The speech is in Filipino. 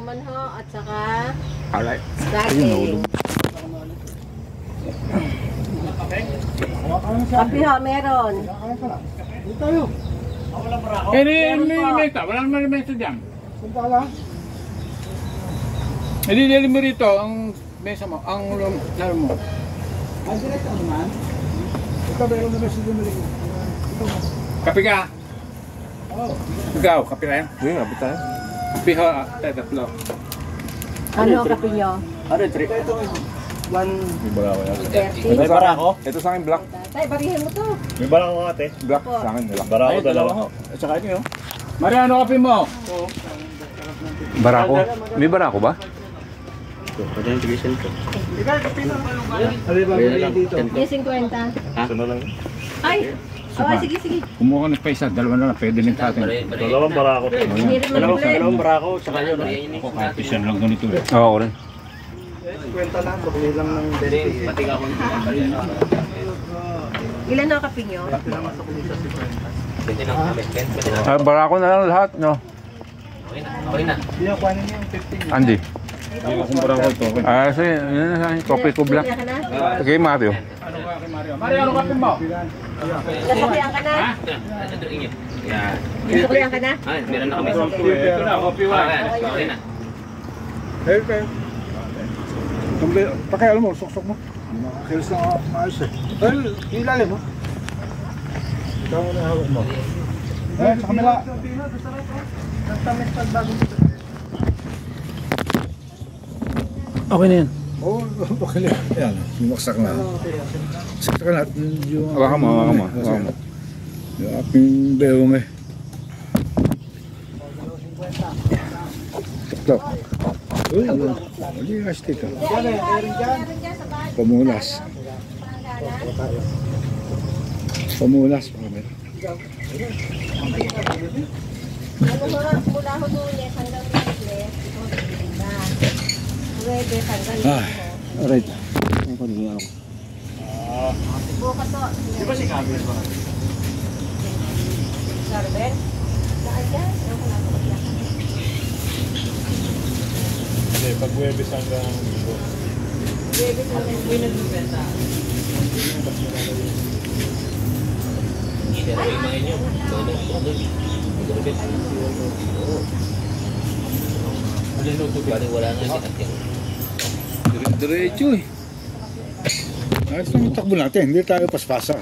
Salmon ho at saka Alright. saging. Kape ho, meron. Walang malimenta dyan. Hindi mo rito ang mesa mo, ang laro mo. Kape ka? Ikaw, kape na yan? Hindi, kapit tayo. Kape ho, tatlo. Ano ang kape nyo? Ano yung trick? May barako yan. 30. May barako? Ito sa akin black. Tay, barihin mo to. May barako nga ate. Black sa akin black. Barako dalawa. At saka ito yun. Mariano, kape mo? Barako? May barako ba? Pwede yung tigisin ko. Yung 50. Ito na lang. Ay! Oh, sige, sige. Kumuha ka ng paisa, dalawa na lang, pwede rin sa atin. Dalawang barako. Hindi rin magbili. Dalawang barako. Tsaka yun. Ako kahit isa lang ganito eh. Oo, ako rin. Kwenta lang. Bakli lang ng pati ka kung Ilan ang kape nyo? Barako na lang lahat, no? Andy. Kung barako ito. Sige, yun na sa akin. Kopi ko black. Nasakyan ka na? Okay, Mario. Mariano, kape mo? Nasakyan ka na? Nasakyan ka na? Meron na kami. Ito na, kopi one. Okay na. Pakialam mo, sok-sok mo. Kilos lang ako maayos eh. Well, ilalim mo. Ikaw na hawak mo. Eh, sa kamila. Okay na yan. Oo, okay lang. Yan, sumaksak na. Saksak na. Hawakan mo. Yung aking bewang eh. Tok. Uy, hindi kasi ka. Pamulas. Pamulas. Mula ho Lunes hanggang Wednesday. Pwede hanggang Alright. bukas ho. Di ba si Gabriel ba? Garbel? Saan dyan? Ewan ko na ako maglakas. Hindi, pag Webis hanggang Wednesday hanggang Wala nga sikat yan. Diretso eh. Ayos lang yung takbo natin, hindi tayo paspasa.